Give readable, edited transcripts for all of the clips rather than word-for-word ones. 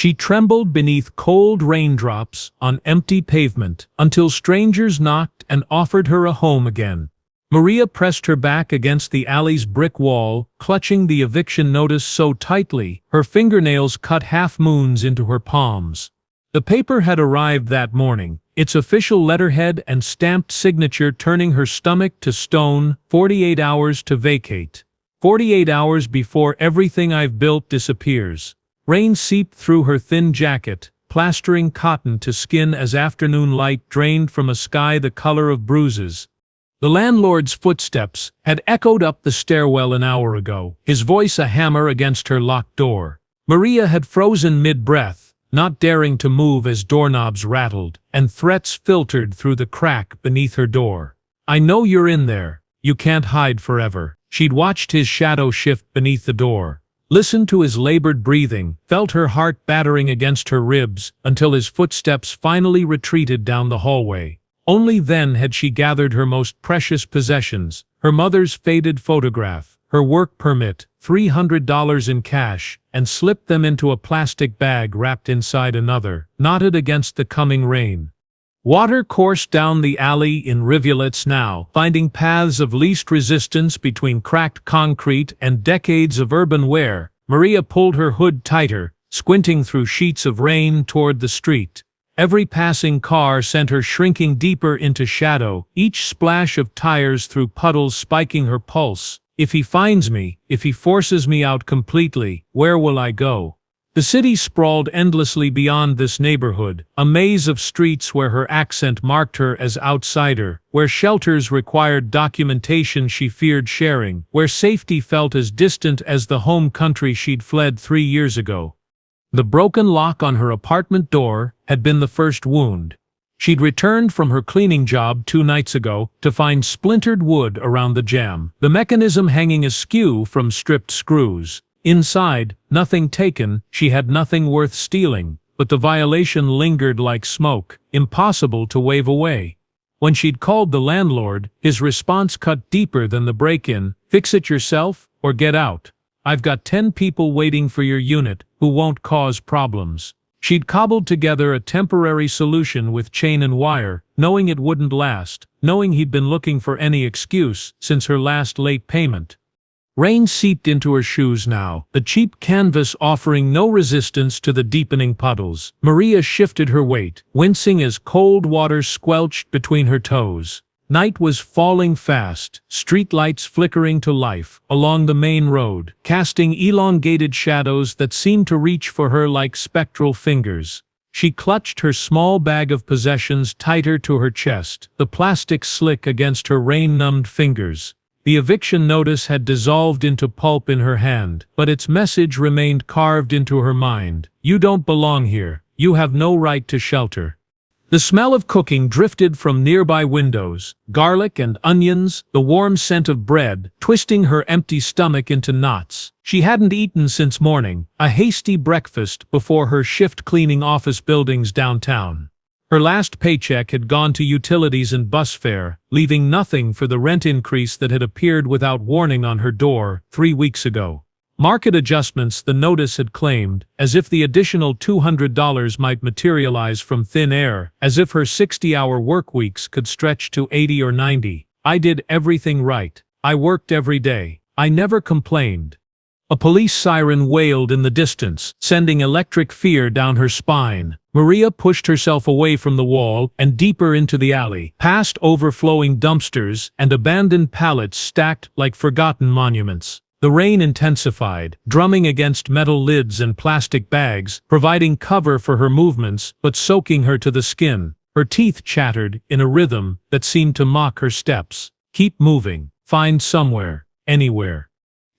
She trembled beneath cold raindrops on empty pavement until strangers knocked and offered her a home again. Maria pressed her back against the alley's brick wall, clutching the eviction notice so tightly her fingernails cut half-moons into her palms. The paper had arrived that morning, its official letterhead and stamped signature turning her stomach to stone. 48 hours to vacate. 48 hours before everything I've built disappears. Rain seeped through her thin jacket, plastering cotton to skin as afternoon light drained from a sky the color of bruises. The landlord's footsteps had echoed up the stairwell an hour ago, his voice a hammer against her locked door. Maria had frozen mid-breath, not daring to move as doorknobs rattled, and threats filtered through the crack beneath her door. "I know you're in there. You can't hide forever." She'd watched his shadow shift beneath the door, listened to his labored breathing, felt her heart battering against her ribs until his footsteps finally retreated down the hallway. Only then had she gathered her most precious possessions, her mother's faded photograph, her work permit, $300 in cash, and slipped them into a plastic bag wrapped inside another, knotted against the coming rain. Water coursed down the alley in rivulets now, finding paths of least resistance between cracked concrete and decades of urban wear. Maria pulled her hood tighter, squinting through sheets of rain toward the street. Every passing car sent her shrinking deeper into shadow, each splash of tires through puddles spiking her pulse. If he finds me, if he forces me out completely, where will I go? The city sprawled endlessly beyond this neighborhood, a maze of streets where her accent marked her as outsider, where shelters required documentation she feared sharing, where safety felt as distant as the home country she'd fled 3 years ago. The broken lock on her apartment door had been the first wound. She'd returned from her cleaning job 2 nights ago to find splintered wood around the jamb, the mechanism hanging askew from stripped screws. Inside, nothing taken, she had nothing worth stealing, but the violation lingered like smoke, impossible to wave away. When she'd called the landlord, his response cut deeper than the break-in: "Fix it yourself, or get out. I've got 10 people waiting for your unit who won't cause problems." She'd cobbled together a temporary solution with chain and wire, knowing it wouldn't last, knowing he'd been looking for any excuse since her last late payment. Rain seeped into her shoes now, the cheap canvas offering no resistance to the deepening puddles. Maria shifted her weight, wincing as cold water squelched between her toes. Night was falling fast, streetlights flickering to life along the main road, casting elongated shadows that seemed to reach for her like spectral fingers. She clutched her small bag of possessions tighter to her chest, the plastic slick against her rain-numbed fingers. The eviction notice had dissolved into pulp in her hand, but its message remained carved into her mind. "You don't belong here. You have no right to shelter." The smell of cooking drifted from nearby windows, garlic and onions, the warm scent of bread, twisting her empty stomach into knots. She hadn't eaten since morning, a hasty breakfast before her shift cleaning office buildings downtown. Her last paycheck had gone to utilities and bus fare, leaving nothing for the rent increase that had appeared without warning on her door 3 weeks ago. Market adjustments, the notice had claimed, as if the additional $200 might materialize from thin air, as if her 60-hour work weeks could stretch to 80 or 90. "I did everything right. I worked every day. I never complained." A police siren wailed in the distance, sending electric fear down her spine. Maria pushed herself away from the wall and deeper into the alley, past overflowing dumpsters and abandoned pallets stacked like forgotten monuments. The rain intensified, drumming against metal lids and plastic bags, providing cover for her movements but soaking her to the skin. Her teeth chattered in a rhythm that seemed to mock her steps. Keep moving. Find somewhere. Anywhere.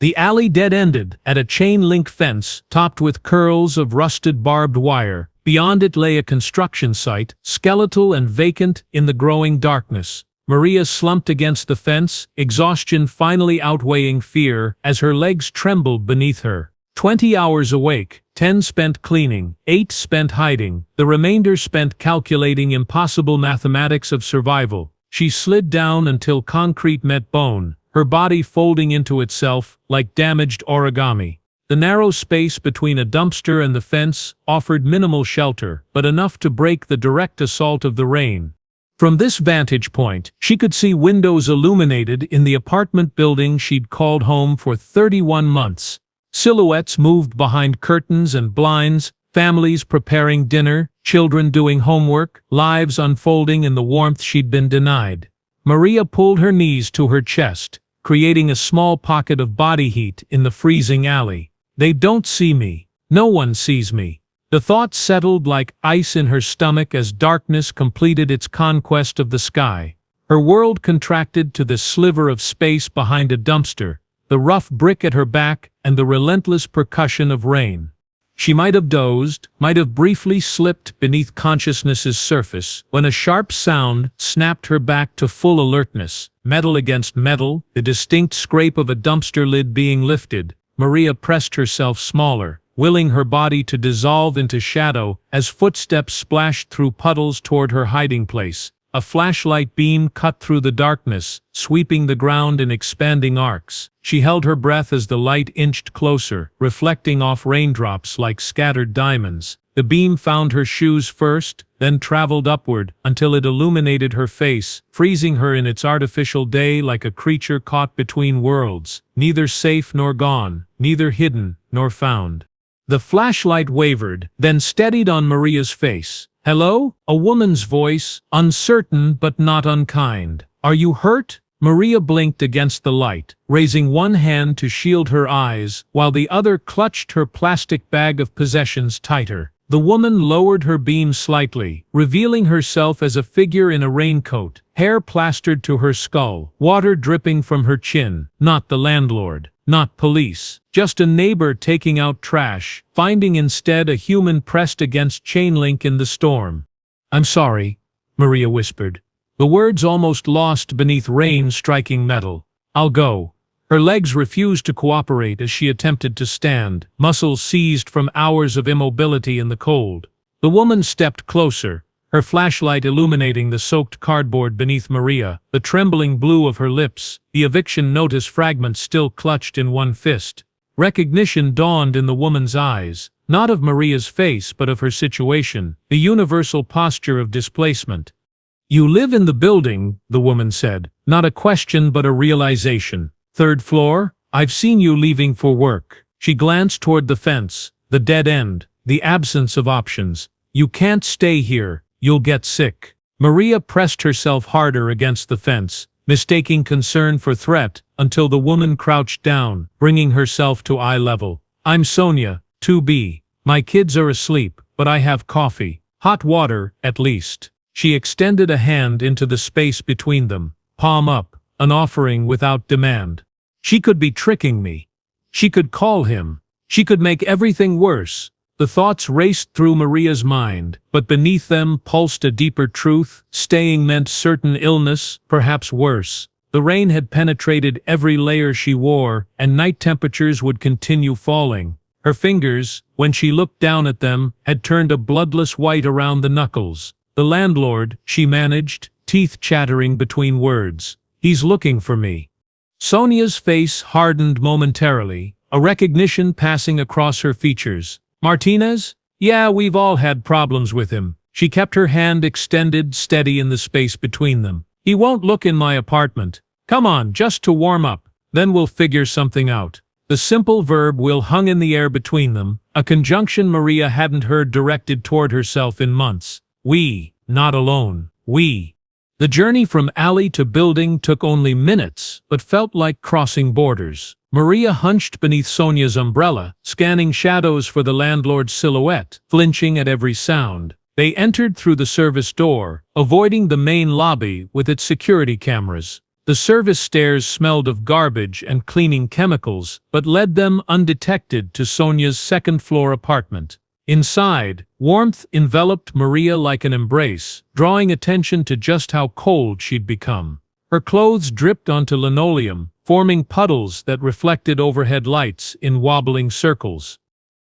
The alley dead-ended at a chain-link fence topped with curls of rusted barbed wire. Beyond it lay a construction site, skeletal and vacant in the growing darkness. Maria slumped against the fence, exhaustion finally outweighing fear as her legs trembled beneath her. 20 hours awake, 10 spent cleaning, 8 spent hiding, the remainder spent calculating impossible mathematics of survival. She slid down until concrete met bone, her body folding into itself like damaged origami. The narrow space between a dumpster and the fence offered minimal shelter, but enough to break the direct assault of the rain. From this vantage point, she could see windows illuminated in the apartment building she'd called home for 31 months. Silhouettes moved behind curtains and blinds, families preparing dinner, children doing homework, lives unfolding in the warmth she'd been denied. Maria pulled her knees to her chest, creating a small pocket of body heat in the freezing alley. They don't see me. No one sees me. The thought settled like ice in her stomach as darkness completed its conquest of the sky. Her world contracted to the sliver of space behind a dumpster, the rough brick at her back, and the relentless percussion of rain. She might have dozed, might have briefly slipped beneath consciousness's surface, when a sharp sound snapped her back to full alertness. Metal against metal, the distinct scrape of a dumpster lid being lifted. Maria pressed herself smaller, willing her body to dissolve into shadow as footsteps splashed through puddles toward her hiding place. A flashlight beam cut through the darkness, sweeping the ground in expanding arcs. She held her breath as the light inched closer, reflecting off raindrops like scattered diamonds. The beam found her shoes first, then traveled upward until it illuminated her face, freezing her in its artificial day like a creature caught between worlds, neither safe nor gone, neither hidden nor found. The flashlight wavered, then steadied on Maria's face. "Hello?" A woman's voice, uncertain but not unkind. "Are you hurt?" Maria blinked against the light, raising one hand to shield her eyes, while the other clutched her plastic bag of possessions tighter. The woman lowered her beam slightly, revealing herself as a figure in a raincoat, hair plastered to her skull, water dripping from her chin. Not the landlord, not police, just a neighbor taking out trash, finding instead a human pressed against chain link in the storm. "I'm sorry," Maria whispered, the words almost lost beneath rain striking metal. "I'll go." Her legs refused to cooperate as she attempted to stand, muscles seized from hours of immobility in the cold. The woman stepped closer, her flashlight illuminating the soaked cardboard beneath Maria, the trembling blue of her lips, the eviction notice fragments still clutched in one fist. Recognition dawned in the woman's eyes, not of Maria's face but of her situation, the universal posture of displacement. "You live in the building," the woman said, not a question but a realization. "Third floor? I've seen you leaving for work." She glanced toward the fence, the dead end, the absence of options. "You can't stay here, you'll get sick." Maria pressed herself harder against the fence, mistaking concern for threat, until the woman crouched down, bringing herself to eye level. "I'm Sonia, 2B. My kids are asleep, but I have coffee. Hot water, at least." She extended a hand into the space between them, palm up, an offering without demand. She could be tricking me. She could call him. She could make everything worse. The thoughts raced through Maria's mind, but beneath them pulsed a deeper truth. Staying meant certain illness, perhaps worse. The rain had penetrated every layer she wore, and night temperatures would continue falling. Her fingers, when she looked down at them, had turned a bloodless white around the knuckles. "The landlord," she managed, teeth chattering between words. "He's looking for me." Sonia's face hardened momentarily, a recognition passing across her features. "Martinez? Yeah, we've all had problems with him." She kept her hand extended, steady in the space between them. "He won't look in my apartment. Come on, just to warm up. Then we'll figure something out." The simple verb "will" hung in the air between them, a conjunction Maria hadn't heard directed toward herself in months. We, not alone, we. The journey from alley to building took only minutes, but felt like crossing borders. Maria hunched beneath Sonia's umbrella, scanning shadows for the landlord's silhouette, flinching at every sound. They entered through the service door, avoiding the main lobby with its security cameras. The service stairs smelled of garbage and cleaning chemicals, but led them undetected to Sonia's second-floor apartment. Inside, warmth enveloped Maria like an embrace, drawing attention to just how cold she'd become. Her clothes dripped onto linoleum, forming puddles that reflected overhead lights in wobbling circles.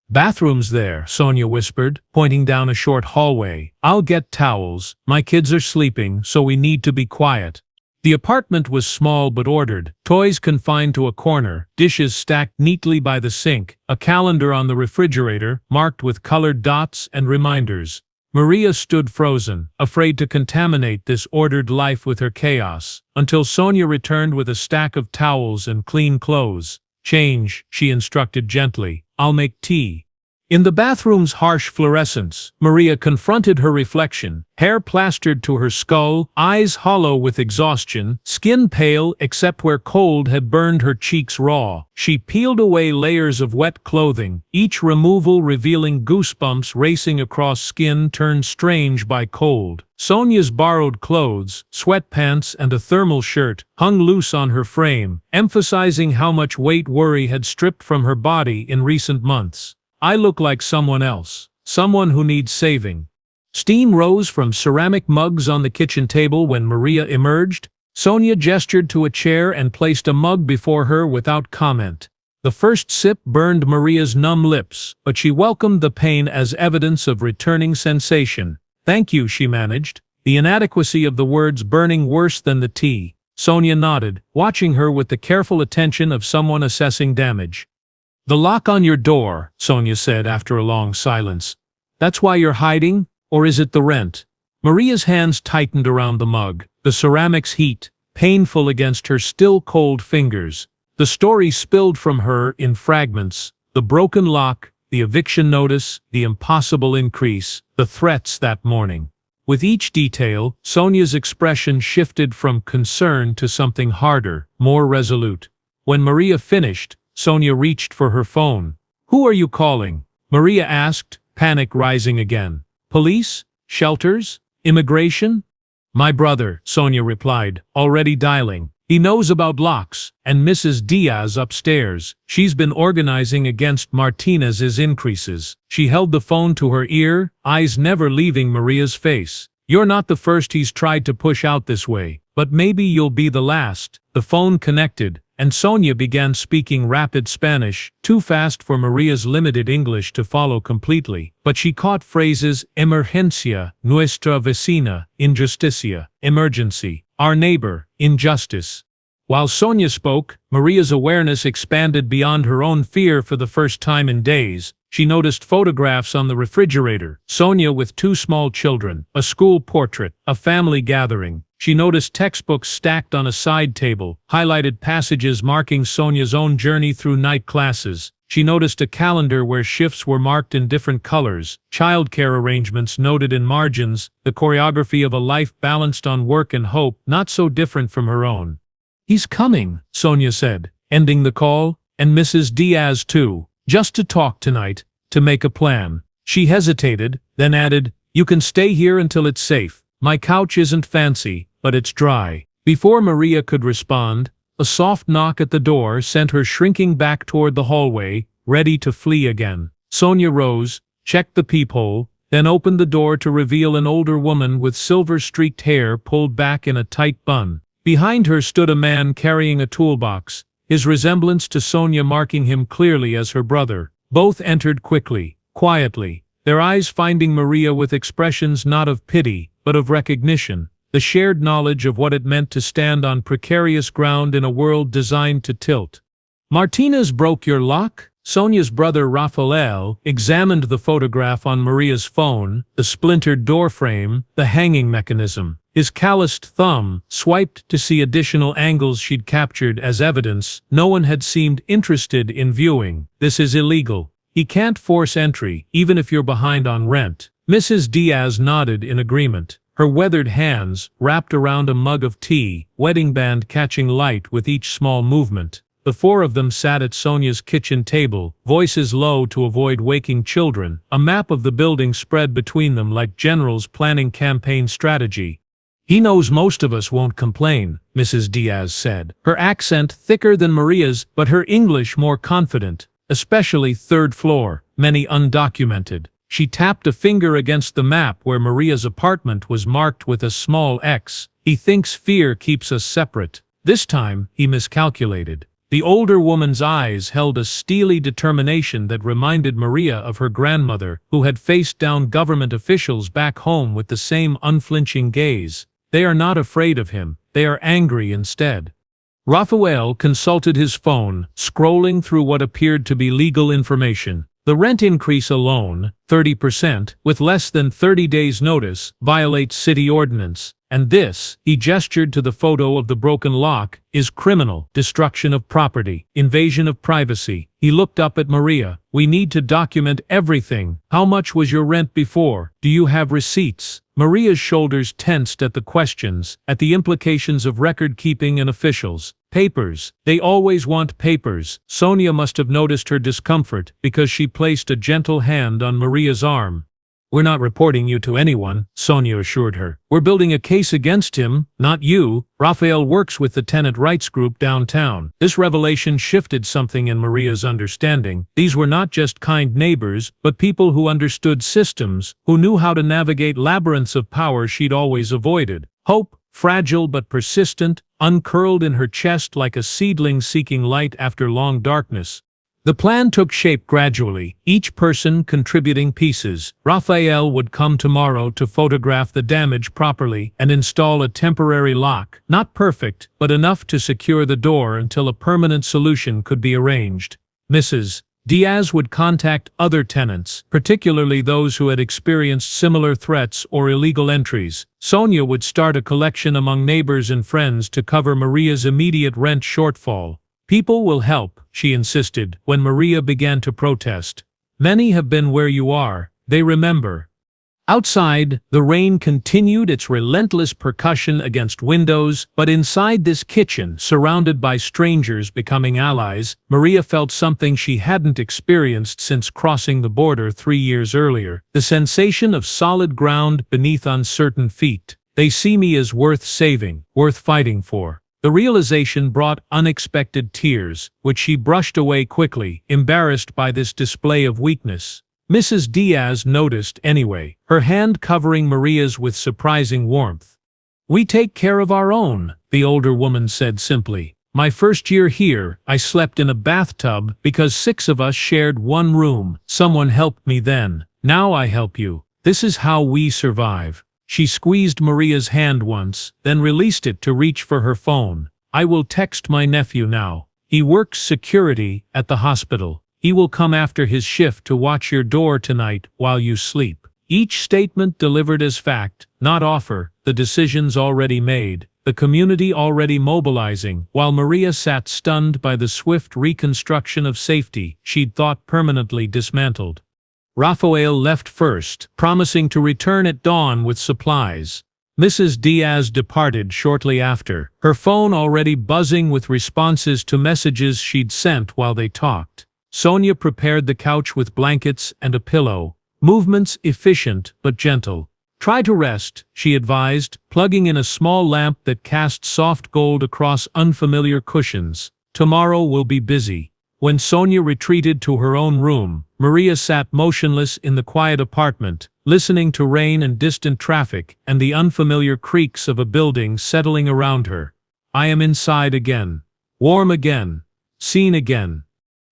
"Bathrooms there," Sonia whispered, pointing down a short hallway. "I'll get towels. My kids are sleeping, so we need to be quiet." The apartment was small but ordered, toys confined to a corner, dishes stacked neatly by the sink, a calendar on the refrigerator, marked with colored dots and reminders. Maria stood frozen, afraid to contaminate this ordered life with her chaos, until Sonia returned with a stack of towels and clean clothes. "Change," she instructed gently. "I'll make tea." In the bathroom's harsh fluorescence, Maria confronted her reflection, hair plastered to her skull, eyes hollow with exhaustion, skin pale except where cold had burned her cheeks raw. She peeled away layers of wet clothing, each removal revealing goosebumps racing across skin turned strange by cold. Sonia's borrowed clothes, sweatpants and a thermal shirt, hung loose on her frame, emphasizing how much weight worry had stripped from her body in recent months. "I look like someone else. Someone who needs saving." Steam rose from ceramic mugs on the kitchen table when Maria emerged. Sonia gestured to a chair and placed a mug before her without comment. The first sip burned Maria's numb lips, but she welcomed the pain as evidence of returning sensation. "Thank you," she managed, the inadequacy of the words burning worse than the tea. Sonia nodded, watching her with the careful attention of someone assessing damage. "The lock on your door," Sonia said after a long silence. "That's why you're hiding? Or is it the rent?" Maria's hands tightened around the mug, the ceramic's heat, painful against her still cold fingers. The story spilled from her in fragments: the broken lock, the eviction notice, the impossible increase, the threats that morning. With each detail, Sonia's expression shifted from concern to something harder, more resolute. When Maria finished, Sonia reached for her phone. "Who are you calling?" Maria asked, panic rising again. "Police? Shelters? Immigration?" "My brother," Sonia replied, already dialing. "He knows about locks, and Mrs. Diaz upstairs. She's been organizing against Martinez's increases." She held the phone to her ear, eyes never leaving Maria's face. "You're not the first he's tried to push out this way, but maybe you'll be the last." The phone connected, and Sonia began speaking rapid Spanish, too fast for Maria's limited English to follow completely, but she caught phrases: emergencia, nuestra vecina, injusticia, emergency, our neighbor, injustice. While Sonia spoke, Maria's awareness expanded beyond her own fear for the first time in days. She noticed photographs on the refrigerator, Sonia with two small children, a school portrait, a family gathering. She noticed textbooks stacked on a side table, highlighted passages marking Sonia's own journey through night classes. She noticed a calendar where shifts were marked in different colors, childcare arrangements noted in margins, the choreography of a life balanced on work and hope, not so different from her own. "He's coming," Sonia said, ending the call, "and Mrs. Diaz too, just to talk tonight, to make a plan." She hesitated, then added, "You can stay here until it's safe. My couch isn't fancy, but it's dry." Before Maria could respond, a soft knock at the door sent her shrinking back toward the hallway, ready to flee again. Sonia rose, checked the peephole, then opened the door to reveal an older woman with silver-streaked hair pulled back in a tight bun. Behind her stood a man carrying a toolbox, his resemblance to Sonia marking him clearly as her brother. Both entered quickly, quietly, their eyes finding Maria with expressions not of pity, but of recognition, the shared knowledge of what it meant to stand on precarious ground in a world designed to tilt. "Martinez broke your lock?" Sonia's brother Rafael examined the photograph on Maria's phone, the splintered doorframe, the hanging mechanism. His calloused thumb swiped to see additional angles she'd captured as evidence no one had seemed interested in viewing. "This is illegal. He can't force entry, even if you're behind on rent." Mrs. Diaz nodded in agreement, her weathered hands wrapped around a mug of tea, wedding band catching light with each small movement. The four of them sat at Sonia's kitchen table, voices low to avoid waking children, a map of the building spread between them like generals planning campaign strategy. "He knows most of us won't complain," Mrs. Diaz said, her accent thicker than Maria's but her English more confident, "especially third floor, many undocumented." She tapped a finger against the map where Maria's apartment was marked with a small X. "He thinks fear keeps us separate." This time, he miscalculated. The older woman's eyes held a steely determination that reminded Maria of her grandmother, who had faced down government officials back home with the same unflinching gaze. "They are not afraid of him. they are angry instead. Raphael consulted his phone, scrolling through what appeared to be legal information. The rent increase alone, 30%, with less than 30 days' notice, violates city ordinance. And this, he gestured to the photo of the broken lock, is criminal. Destruction of property, invasion of privacy. He looked up at Maria. We need to document everything. How much was your rent before? Do you have receipts? Maria's shoulders tensed at the questions, at the implications of record-keeping and officials. Papers. They always want papers. Sonia must have noticed her discomfort because she placed a gentle hand on Maria's arm. We're not reporting you to anyone, Sonia assured her. We're building a case against him, not you. Raphael works with the tenant rights group downtown. This revelation shifted something in Maria's understanding. These were not just kind neighbors, but people who understood systems, who knew how to navigate labyrinths of power she'd always avoided. Hope, fragile but persistent, uncurled in her chest like a seedling seeking light after long darkness. The plan took shape gradually, each person contributing pieces. Raphael would come tomorrow to photograph the damage properly and install a temporary lock, not perfect, but enough to secure the door until a permanent solution could be arranged. Mrs. Diaz would contact other tenants, particularly those who had experienced similar threats or illegal entries. Sonia would start a collection among neighbors and friends to cover Maria's immediate rent shortfall. People will help, she insisted, when Maria began to protest. Many have been where you are, they remember. Outside, the rain continued its relentless percussion against windows, but inside this kitchen, surrounded by strangers becoming allies, Maria felt something she hadn't experienced since crossing the border 3 years earlier, the sensation of solid ground beneath uncertain feet. They see me as worth saving, worth fighting for. The realization brought unexpected tears, which she brushed away quickly, embarrassed by this display of weakness. Mrs. Diaz noticed anyway, her hand covering Maria's with surprising warmth. We take care of our own, the older woman said simply. My first year here, I slept in a bathtub because 6 of us shared one room. Someone helped me then. Now I help you. This is how we survive. She squeezed Maria's hand once, then released it to reach for her phone. I will text my nephew now. He works security at the hospital. He will come after his shift to watch your door tonight while you sleep. Each statement delivered as fact, not offer, the decisions already made, the community already mobilizing, while Maria sat stunned by the swift reconstruction of safety she'd thought permanently dismantled. Raphael left first, promising to return at dawn with supplies. Mrs. Diaz departed shortly after, her phone already buzzing with responses to messages she'd sent while they talked. Sonia prepared the couch with blankets and a pillow, movements efficient but gentle. Try to rest, she advised, plugging in a small lamp that cast soft gold across unfamiliar cushions. Tomorrow will be busy. When Sonia retreated to her own room, Maria sat motionless in the quiet apartment, listening to rain and distant traffic and the unfamiliar creaks of a building settling around her. I am inside again. Warm again. Seen again.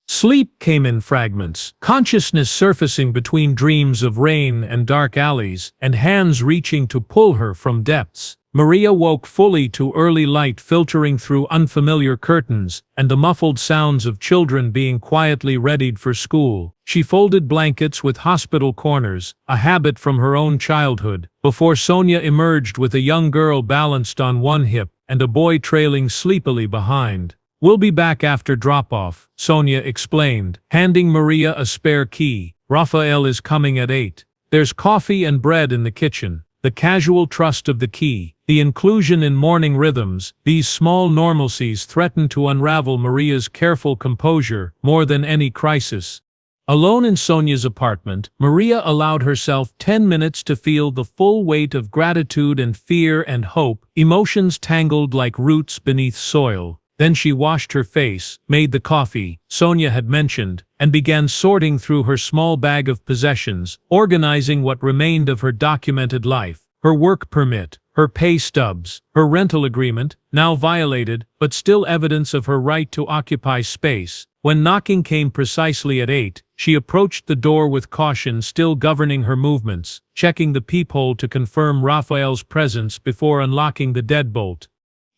Sleep came in fragments, consciousness surfacing between dreams of rain and dark alleys, and hands reaching to pull her from depths. Maria woke fully to early light filtering through unfamiliar curtains and the muffled sounds of children being quietly readied for school. She folded blankets with hospital corners, a habit from her own childhood, before Sonia emerged with a young girl balanced on one hip and a boy trailing sleepily behind. We'll be back after drop-off, Sonia explained, handing Maria a spare key. Raphael is coming at 8. There's coffee and bread in the kitchen. The casual trust of the key, the inclusion in morning rhythms, these small normalcies threatened to unravel Maria's careful composure more than any crisis. Alone in Sonia's apartment, Maria allowed herself 10 minutes to feel the full weight of gratitude and fear and hope, emotions tangled like roots beneath soil. Then she washed her face, made the coffee Sonia had mentioned, and began sorting through her small bag of possessions, organizing what remained of her documented life, her work permit, her pay stubs, her rental agreement, now violated, but still evidence of her right to occupy space. When knocking came precisely at 8, she approached the door with caution still governing her movements, checking the peephole to confirm Raphael's presence before unlocking the deadbolt.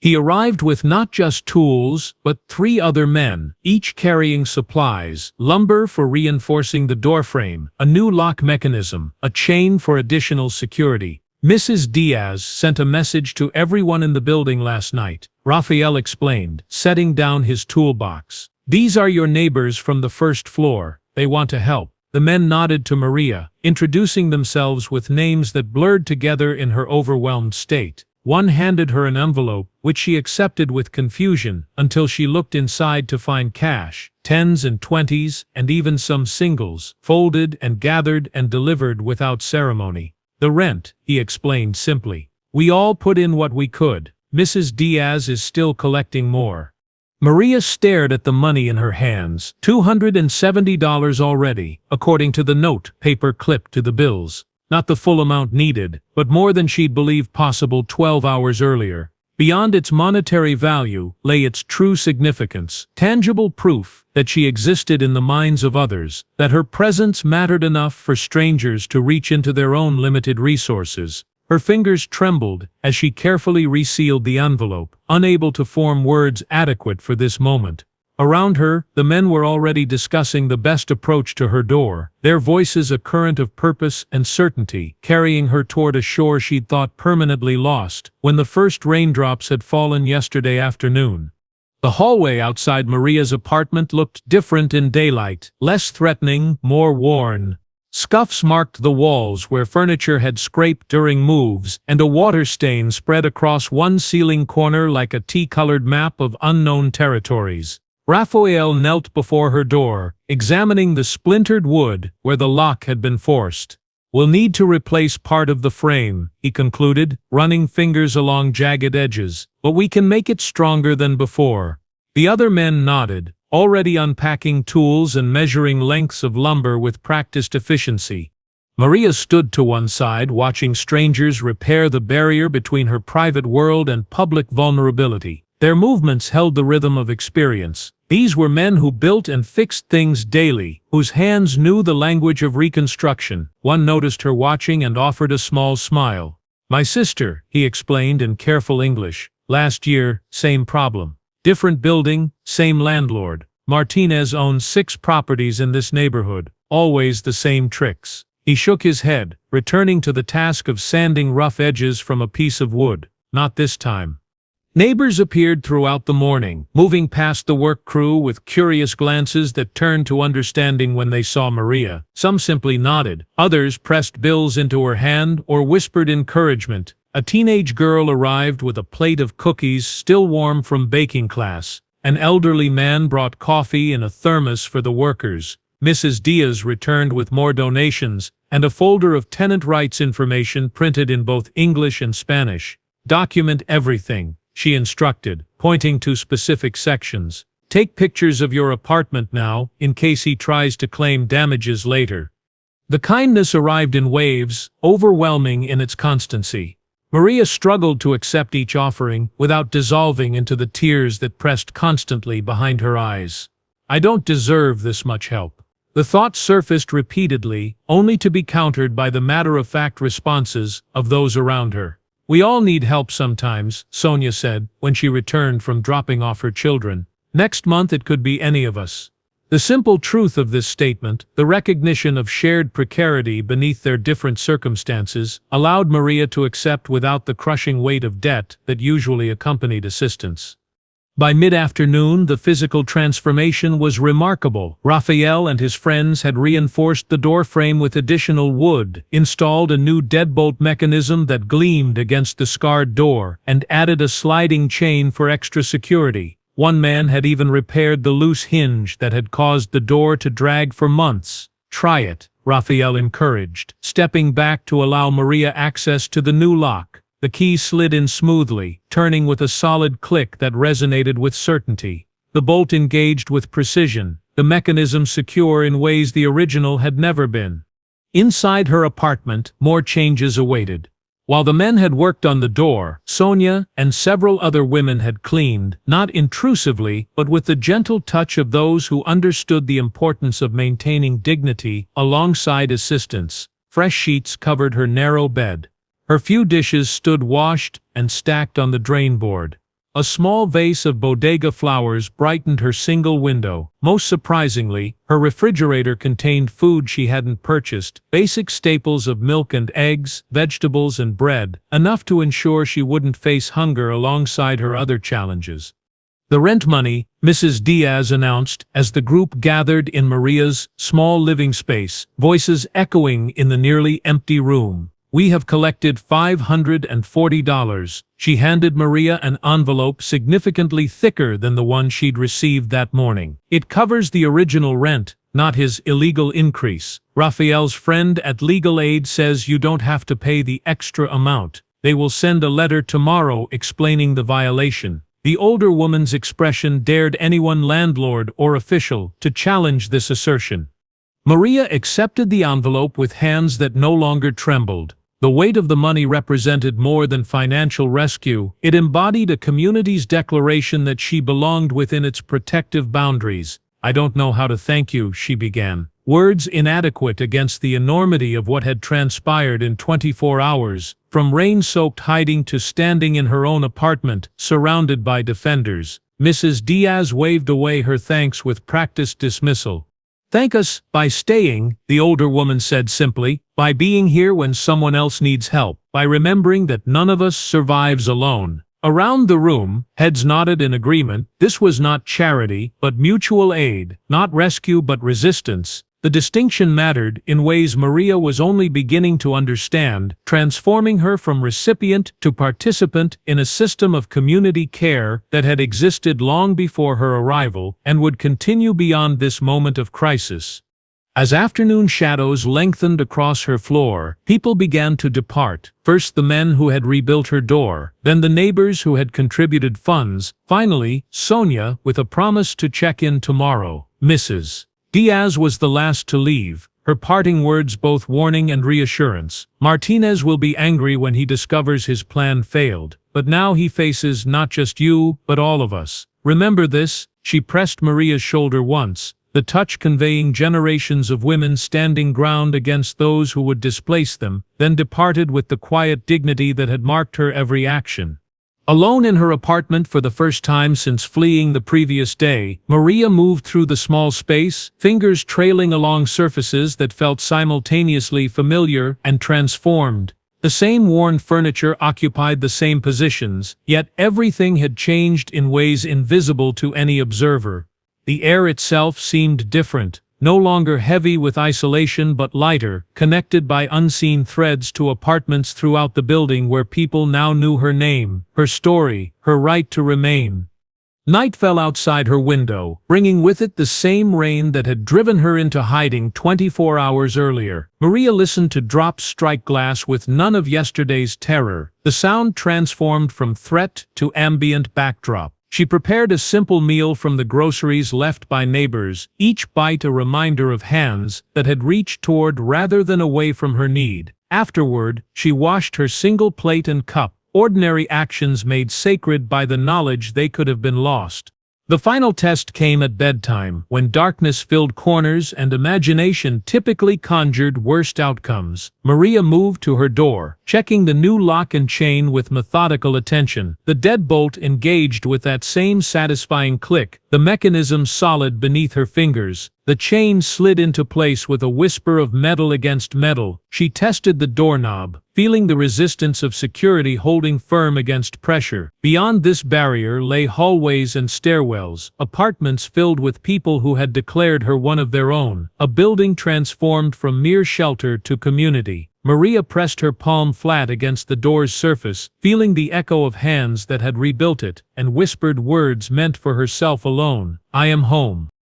He arrived with not just tools, but 3 other men, each carrying supplies: lumber for reinforcing the doorframe, a new lock mechanism, a chain for additional security. Mrs. Diaz sent a message to everyone in the building last night, Raphael explained, setting down his toolbox. These are your neighbors from the first floor. They want to help. The men nodded to Maria, introducing themselves with names that blurred together in her overwhelmed state. One handed her an envelope, which she accepted with confusion, until she looked inside to find cash, 10s and 20s, and even some singles, folded and gathered and delivered without ceremony. The rent, he explained simply. We all put in what we could. Mrs. Diaz is still collecting more. Maria stared at the money in her hands, $270 already, according to the note paper clipped to the bills. Not the full amount needed, but more than she'd believed possible 12 hours earlier. Beyond its monetary value lay its true significance, tangible proof that she existed in the minds of others, that her presence mattered enough for strangers to reach into their own limited resources. Her fingers trembled as she carefully resealed the envelope, unable to form words adequate for this moment. Around her, the men were already discussing the best approach to her door, their voices a current of purpose and certainty, carrying her toward a shore she'd thought permanently lost, when the first raindrops had fallen yesterday afternoon. The hallway outside Maria's apartment looked different in daylight, less threatening, more worn. Scuffs marked the walls where furniture had scraped during moves, and a water stain spread across one ceiling corner like a tea-colored map of unknown territories. Raphael knelt before her door, examining the splintered wood where the lock had been forced. We'll need to replace part of the frame, he concluded, running fingers along jagged edges, but we can make it stronger than before. The other men nodded, already unpacking tools and measuring lengths of lumber with practiced efficiency. Maria stood to one side, watching strangers repair the barrier between her private world and public vulnerability. Their movements held the rhythm of experience. These were men who built and fixed things daily, whose hands knew the language of reconstruction. One noticed her watching and offered a small smile. My sister, he explained in careful English. Last year, same problem. Different building, same landlord. Martinez owns 6 properties in this neighborhood. Always the same tricks. He shook his head, returning to the task of sanding rough edges from a piece of wood. Not this time. Neighbors appeared throughout the morning, moving past the work crew with curious glances that turned to understanding when they saw Maria. Some simply nodded. Others pressed bills into her hand or whispered encouragement. A teenage girl arrived with a plate of cookies still warm from baking class. An elderly man brought coffee in a thermos for the workers. Mrs. Diaz returned with more donations and a folder of tenant rights information printed in both English and Spanish. Document everything, she instructed, pointing to specific sections. Take pictures of your apartment now, in case he tries to claim damages later. The kindness arrived in waves, overwhelming in its constancy. Maria struggled to accept each offering without dissolving into the tears that pressed constantly behind her eyes. I don't deserve this much help. The thought surfaced repeatedly, only to be countered by the matter-of-fact responses of those around her. We all need help sometimes, Sonia said, when she returned from dropping off her children. Next month it could be any of us. The simple truth of this statement, the recognition of shared precarity beneath their different circumstances, allowed Maria to accept without the crushing weight of debt that usually accompanied assistance. By mid-afternoon, the physical transformation was remarkable. Raphael and his friends had reinforced the doorframe with additional wood, installed a new deadbolt mechanism that gleamed against the scarred door, and added a sliding chain for extra security. One man had even repaired the loose hinge that had caused the door to drag for months. Try it, Raphael encouraged, stepping back to allow Maria access to the new lock. The key slid in smoothly, turning with a solid click that resonated with certainty. The bolt engaged with precision, the mechanism secure in ways the original had never been. Inside her apartment, more changes awaited. While the men had worked on the door, Sonia and several other women had cleaned, not intrusively, but with the gentle touch of those who understood the importance of maintaining dignity alongside assistance. Fresh sheets covered her narrow bed. Her few dishes stood washed and stacked on the drain board. A small vase of bodega flowers brightened her single window. Most surprisingly, her refrigerator contained food she hadn't purchased, basic staples of milk and eggs, vegetables and bread, enough to ensure she wouldn't face hunger alongside her other challenges. "The rent money," Mrs. Diaz announced as the group gathered in Maria's small living space, voices echoing in the nearly empty room. "We have collected $540. She handed Maria an envelope significantly thicker than the one she'd received that morning. "It covers the original rent, not his illegal increase. Raphael's friend at Legal Aid says you don't have to pay the extra amount. They will send a letter tomorrow explaining the violation." The older woman's expression dared anyone, landlord or official, to challenge this assertion. Maria accepted the envelope with hands that no longer trembled. The weight of the money represented more than financial rescue. It embodied a community's declaration that she belonged within its protective boundaries. "I don't know how to thank you," she began, words inadequate against the enormity of what had transpired in 24 hours, from rain-soaked hiding to standing in her own apartment, surrounded by defenders. Mrs. Diaz waved away her thanks with practiced dismissal. "Thank us by staying," the older woman said simply, "by being here when someone else needs help, by remembering that none of us survives alone." Around the room, heads nodded in agreement. This was not charity, but mutual aid, not rescue but resistance. The distinction mattered in ways Maria was only beginning to understand, transforming her from recipient to participant in a system of community care that had existed long before her arrival and would continue beyond this moment of crisis. As afternoon shadows lengthened across her floor, people began to depart. First the men who had rebuilt her door, then the neighbors who had contributed funds, finally, Sonia, with a promise to check in tomorrow. Mrs. Diaz was the last to leave, her parting words both warning and reassurance. "Martinez will be angry when he discovers his plan failed, but now he faces not just you, but all of us. Remember this." She pressed Maria's shoulder once, the touch conveying generations of women standing ground against those who would displace them, then departed with the quiet dignity that had marked her every action. Alone in her apartment for the first time since fleeing the previous day, Maria moved through the small space, fingers trailing along surfaces that felt simultaneously familiar and transformed. The same worn furniture occupied the same positions, yet everything had changed in ways invisible to any observer. The air itself seemed different, no longer heavy with isolation but lighter, connected by unseen threads to apartments throughout the building where people now knew her name, her story, her right to remain. Night fell outside her window, bringing with it the same rain that had driven her into hiding 24 hours earlier. Maria listened to drops strike glass with none of yesterday's terror. The sound transformed from threat to ambient backdrop. She prepared a simple meal from the groceries left by neighbors, each bite a reminder of hands that had reached toward rather than away from her need. Afterward, she washed her single plate and cup, ordinary actions made sacred by the knowledge they could have been lost. The final test came at bedtime, when darkness filled corners and imagination typically conjured worst outcomes. Maria moved to her door, checking the new lock and chain with methodical attention. The deadbolt engaged with that same satisfying click, the mechanism solid beneath her fingers. The chain slid into place with a whisper of metal against metal. She tested the doorknob, feeling the resistance of security holding firm against pressure. Beyond this barrier lay hallways and stairwells, apartments filled with people who had declared her one of their own, a building transformed from mere shelter to community. Maria pressed her palm flat against the door's surface, feeling the echo of hands that had rebuilt it, and whispered words meant for herself alone. "I am home."